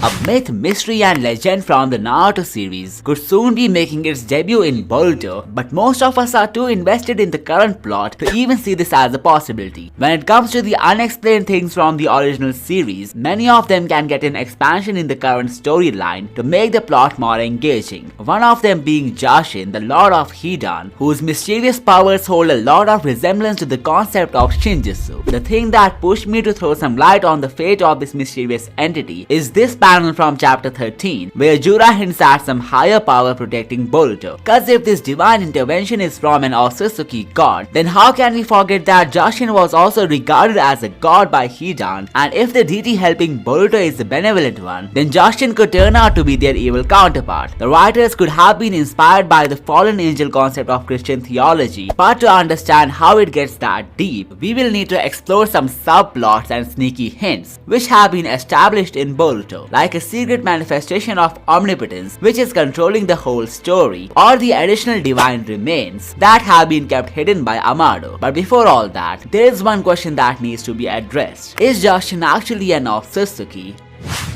A myth, mystery and legend from the Naruto series could soon be making its debut in Boruto, but most of us are too invested in the current plot to even see this as a possibility. When it comes to the unexplained things from the original series, many of them can get an expansion in the current storyline to make the plot more engaging. One of them being Jashin, the Lord of Hidan, whose mysterious powers hold a lot of resemblance to the concept of Shinjutsu. The thing that pushed me to throw some light on the fate of this mysterious entity is this panel from chapter 13, where Jura hints at some higher power protecting Boruto. Cause if this divine intervention is from an Otsutsuki god, then how can we forget that Jashin was also regarded as a god by Hidan, and if the deity helping Boruto is the benevolent one, then Jashin could turn out to be their evil counterpart. The writers could have been inspired by the fallen angel concept of Christian theology, but to understand how it gets that deep, we will need to explore some subplots and sneaky hints, which have been established in Boruto, like a secret manifestation of omnipotence which is controlling the whole story, or the additional divine remains that have been kept hidden by Amado. But before all that, there is one question that needs to be addressed. Is Jashin actually an Otsutsuki?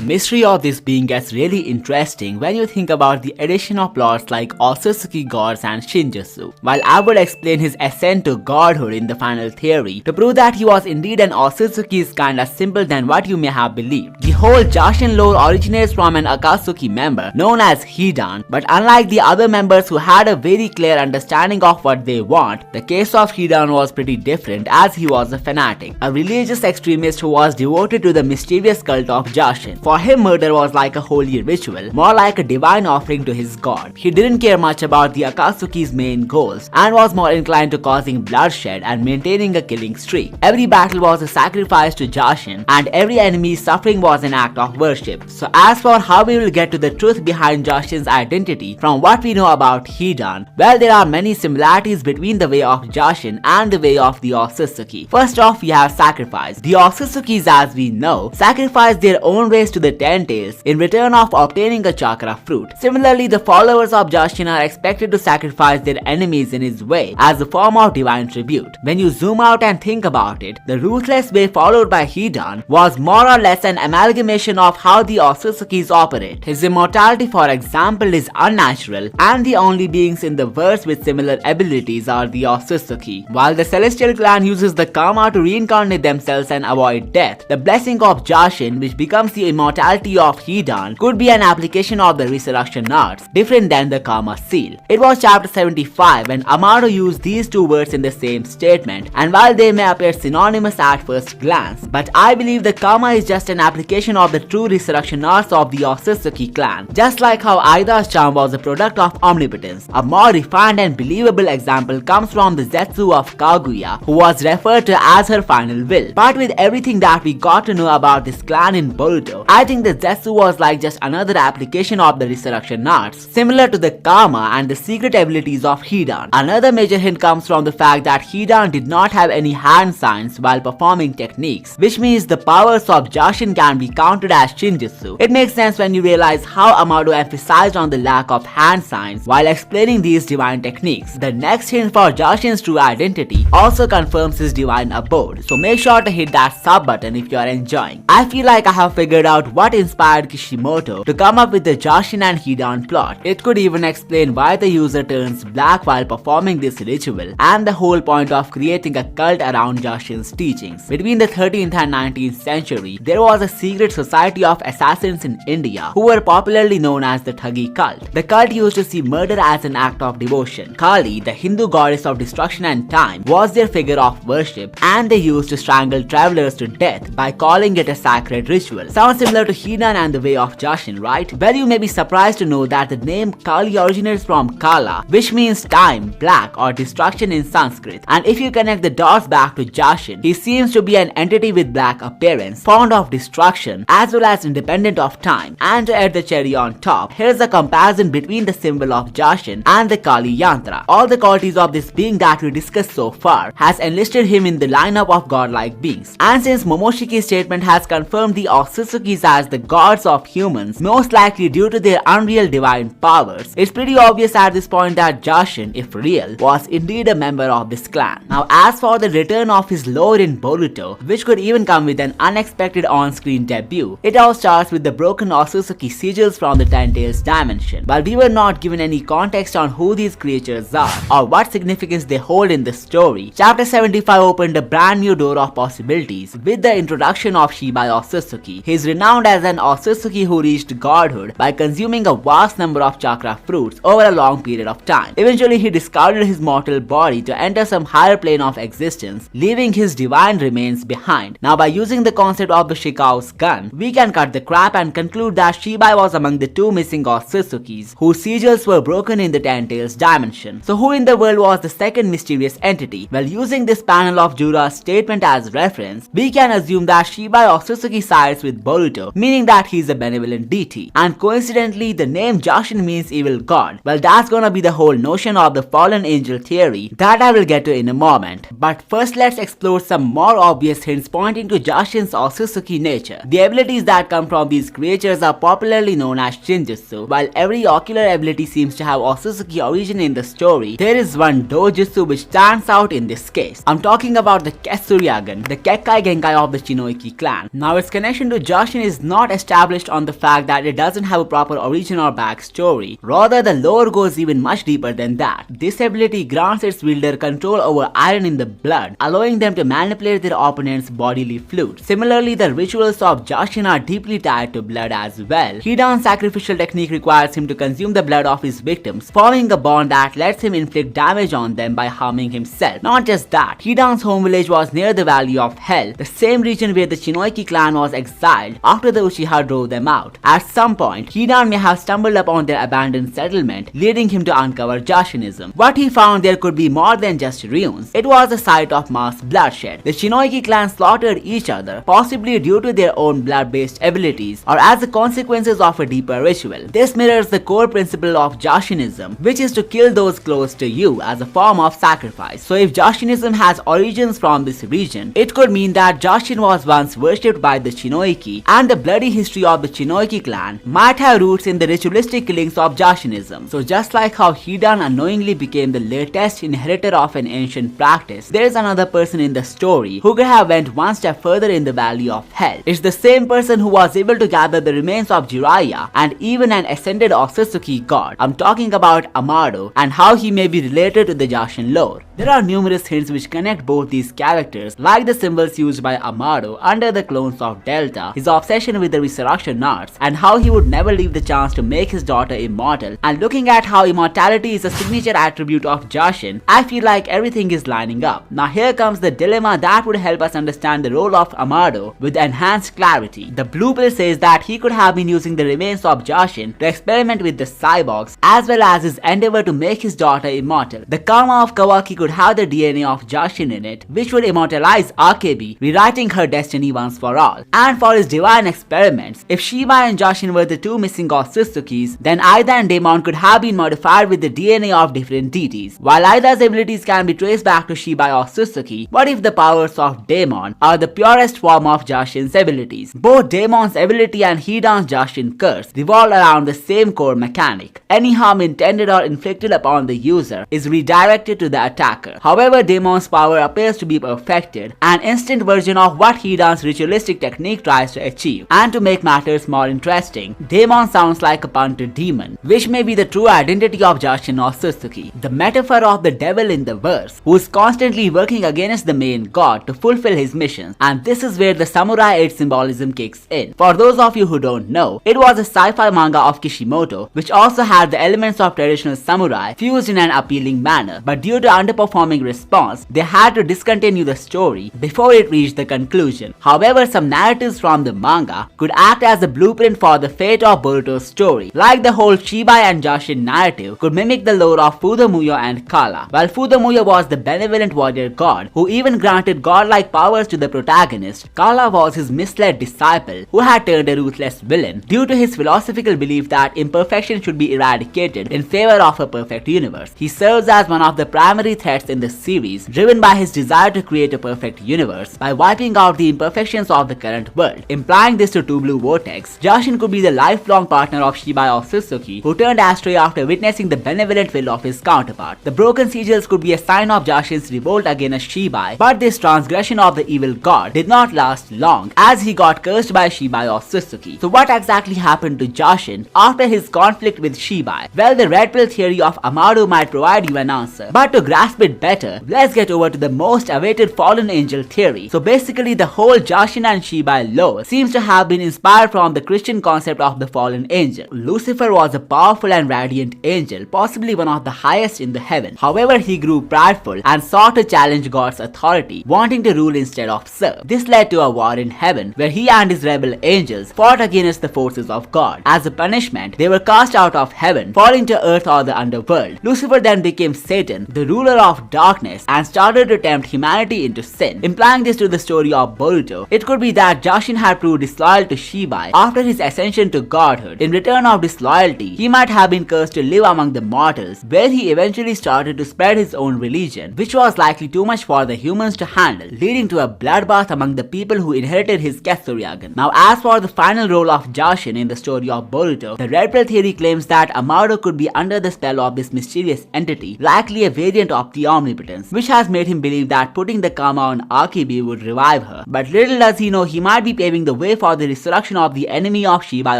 Mystery of this being gets really interesting when you think about the addition of plots like Otsutsuki gods and Shinjutsu. While I would explain his ascent to godhood in the final theory, to prove that he was indeed an Otsutsuki is kinda simple than what you may have believed. The whole Jashin lore originates from an Akatsuki member known as Hidan, but unlike the other members who had a very clear understanding of what they want, the case of Hidan was pretty different as he was a fanatic, a religious extremist who was devoted to the mysterious cult of Jashin. For him, murder was like a holy ritual, more like a divine offering to his god. He didn't care much about the Akatsuki's main goals and was more inclined to causing bloodshed and maintaining a killing streak. Every battle was a sacrifice to Jashin, and every enemy's suffering was an act of worship. So as for how we will get to the truth behind Jashin's identity from what we know about Hidan, well, there are many similarities between the way of Jashin and the way of the Otsutsuki. First off, we have sacrifice. The Otsutsukis, as we know, sacrifice their own race to the 10 tails in return of obtaining a chakra fruit. Similarly, the followers of Jashin are expected to sacrifice their enemies in his way as a form of divine tribute. When you zoom out and think about it, the ruthless way followed by Hidan was more or less an amalgamation of how the Otsutsukis operate. His immortality, for example, is unnatural, and the only beings in the verse with similar abilities are the Otsutsuki. While the celestial clan uses the karma to reincarnate themselves and avoid death, the blessing of Jashin, which becomes the immortality of Hidan, could be an application of the resurrection arts, different than the karma seal. It was chapter 75 when Amado used these two words in the same statement, and while they may appear synonymous at first glance, but I believe the karma is just an application of the true resurrection arts of the Otsutsuki clan. Just like how Aida's charm was a product of omnipotence, a more refined and believable example comes from the Zetsu of Kaguya, who was referred to as her final will. But with everything that we got to know about this clan in Boruto, I think the Zetsu was like just another application of the resurrection arts, similar to the karma and the secret abilities of Hidan. Another major hint comes from the fact that Hidan did not have any hand signs while performing techniques, which means the powers of Jashin can be counted as Shinjutsu. It makes sense when you realize how Amado emphasized on the lack of hand signs while explaining these divine techniques. The next hint for Jashin's true identity also confirms his divine abode, so make sure to hit that sub button if you are enjoying. I feel like I have figured out what inspired Kishimoto to come up with the Jashin and Hidan plot. It could even explain why the user turns black while performing this ritual, and the whole point of creating a cult around Jashin's teachings. Between the 13th and 19th century, there was a secret society of assassins in India who were popularly known as the Thuggy cult. The cult used to see murder as an act of devotion. Kali, the Hindu goddess of destruction and time, was their figure of worship, and they used to strangle travelers to death by calling it a sacred ritual. Sounds similar to Hidan and the way of Jashin, right? Well, you may be surprised to know that the name Kali originates from Kala, which means time, black, or destruction in Sanskrit. And if you connect the dots back to Jashin, he seems to be an entity with black appearance, fond of destruction, as well as independent of time. And to add the cherry on top, here's a comparison between the symbol of Jashin and the Kali Yantra. All the qualities of this being that we discussed so far has enlisted him in the lineup of godlike beings. And since Momoshiki's statement has confirmed the Otsutsuki Otsutsuki's as the gods of humans, most likely due to their unreal divine powers. It's pretty obvious at this point that Jashin, if real, was indeed a member of this clan. Now as for the return of his lore in Boruto, which could even come with an unexpected on-screen debut, it all starts with the broken Otsutsuki sigils from the Ten Tails dimension. While we were not given any context on who these creatures are or what significance they hold in the story, Chapter 75 opened a brand new door of possibilities with the introduction of Shibai Otsutsuki. He is renowned as an Otsutsuki who reached godhood by consuming a vast number of chakra fruits over a long period of time. Eventually he discarded his mortal body to enter some higher plane of existence, leaving his divine remains behind. Now by using the concept of the Shikao's gun, we can cut the crap and conclude that Shibai was among the two missing Otsutsukis whose sigils were broken in the Ten Tails dimension. So who in the world was the second mysterious entity? Well, using this panel of Jura's statement as reference, we can assume that Shibai Otsutsuki sides with Boruto, meaning that he's a benevolent deity. And coincidentally, the name Jashin means evil god. Well, that's gonna be the whole notion of the fallen angel theory that I will get to in a moment. But first let's explore some more obvious hints pointing to Jashin's Otsutsuki nature. The abilities that come from these creatures are popularly known as Shinjutsu. While every ocular ability seems to have Otsutsuki origin in the story, there is one dojutsu which stands out in this case. I'm talking about the Ketsuryagan, the Kekkai Genkai of the Shinoiki clan. Now its connection to Jashin is not established on the fact that it doesn't have a proper origin or backstory. Rather, the lore goes even much deeper than that. This ability grants its wielder control over iron in the blood, allowing them to manipulate their opponent's bodily fluids. Similarly, the rituals of Jashin are deeply tied to blood as well. Hidan's sacrificial technique requires him to consume the blood of his victims, forming a bond that lets him inflict damage on them by harming himself. Not just that, Hidan's home village was near the Valley of Hell, the same region where the Shinoiki clan was exiled after the Uchiha drove them out. At some point, Hidan may have stumbled upon their abandoned settlement, leading him to uncover Jashinism. What he found there could be more than just ruins. It was a site of mass bloodshed. The Shinoiki clan slaughtered each other, possibly due to their own blood-based abilities or as the consequences of a deeper ritual. This mirrors the core principle of Jashinism, which is to kill those close to you as a form of sacrifice. So if Jashinism has origins from this region, it could mean that Jashin was once worshipped by the Shinoiki, and the bloody history of the Shinoiki clan might have roots in the ritualistic killings of Jashinism. So just like how Hidan unknowingly became the latest inheritor of an ancient practice, there is another person in the story who could have went one step further in the Valley of Hell. It's the same person who was able to gather the remains of Jiraiya and even an ascended Otsutsuki god. I'm talking about Amado and how he may be related to the Jashin lore. There are numerous hints which connect both these characters, like the symbols used by Amado under the clones of Delta, his obsession with the resurrection arts, and how he would never leave the chance to make his daughter immortal. And looking at how immortality is a signature attribute of Jashin, I feel like everything is lining up. Now here comes the dilemma that would help us understand the role of Amado with enhanced clarity. The blueprint says that he could have been using the remains of Jashin to experiment with the cyborgs, as well as his endeavor to make his daughter immortal. The karma of Kawaki could have the DNA of Jashin in it, which would immortalize Akebi, rewriting her destiny once for all. And for his divine experiments, if Shibai and Jashin were the two missing Otsutsukis, then Ida and Daemon could have been modified with the DNA of different deities. While Ida's abilities can be traced back to Shibai Otsutsuki, what if the powers of Daemon are the purest form of Jashin's abilities? Both Daemon's ability and Hidan's Jashin curse revolve around the same core mechanic. Any harm intended or inflicted upon the user is redirected to the attacker. However, Daemon's power appears to be perfected, an instant version of what Hidan's ritualistic technique tries to achieve. And to make matters more interesting, Daemon sounds like a pun to demon, which may be the true identity of Jashin Otsutsuki, the metaphor of the devil in the verse, who is constantly working against the main god to fulfill his missions. And this is where the Samurai 8 symbolism kicks in. For those of you who don't know, it was a sci-fi manga of Kishimoto, which also had the elements of traditional samurai fused in an appealing manner, but due to underperforming response, they had to discontinue the story before it reached the conclusion. However, some narratives from the manga could act as a blueprint for the fate of Boruto's story, like the whole Shibai and Jashin narrative could mimic the lore of Fudomuyo and Kala. While Fudomuyo was the benevolent warrior god who even granted godlike powers to the protagonist, Kala was his misled disciple who had turned a ruthless villain due to his philosophical belief that imperfection should be eradicated in favor of a perfect universe. He serves as one of the primary threats in the series, driven by his desire to create a perfect universe by wiping out the imperfections of the current world, implying Applying this to Two Blue Vortex, Jashin could be the lifelong partner of Shibai Otsutsuki, who turned astray after witnessing the benevolent will of his counterpart. The broken sigils could be a sign of Jashin's revolt against Shibai, but this transgression of the evil god did not last long, as he got cursed by Shibai Otsutsuki. So what exactly happened to Jashin after his conflict with Shibai? Well, the red pill theory of Amado might provide you an answer, but to grasp it better, let's get over to the most awaited fallen angel theory. So basically, the whole Jashin and Shibai lore seems to have been inspired from the Christian concept of the fallen angel. Lucifer was a powerful and radiant angel, possibly one of the highest in the heaven. However, he grew prideful and sought to challenge God's authority, wanting to rule instead of serve. This led to a war in heaven, where he and his rebel angels fought against the forces of God. As a punishment, they were cast out of heaven, falling to earth or the underworld. Lucifer then became Satan, the ruler of darkness, and started to tempt humanity into sin. Implying this to the story of Boruto, it could be that Jashin had proved disloyal to Shibai after his ascension to godhood. In return of disloyalty, he might have been cursed to live among the mortals, where he eventually started to spread his own religion, which was likely too much for the humans to handle, leading to a bloodbath among the people who inherited his Ketsuryagan. Now, as for the final role of Jashin in the story of Boruto, the red pill theory claims that Amado could be under the spell of this mysterious entity, likely a variant of the omnipotence, which has made him believe that putting the Kama on Akibi would revive her. But little does he know he might be paving the way for the resurrection of the enemy of Shibai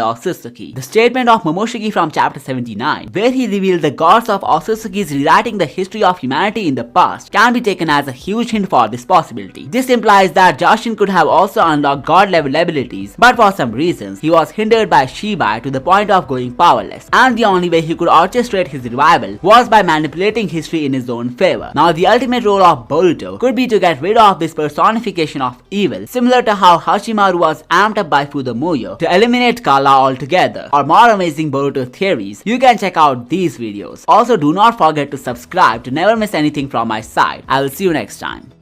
Otsutsuki. The statement of Momoshiki from chapter 79, where he revealed the gods of Otsutsuki is rewriting the history of humanity in the past, can be taken as a huge hint for this possibility. This implies that Jashin could have also unlocked god level abilities, but for some reasons he was hindered by Shibai to the point of going powerless, and the only way he could orchestrate his revival was by manipulating history in his own favor. Now, the ultimate role of Boruto could be to get rid of this personification of evil, similar to how Hachimaru was amped up by Fudomuyo to eliminate Kala altogether. For more amazing Boruto theories, you can check out these videos. Also, do not forget to subscribe to never miss anything from my side. I will see you next time.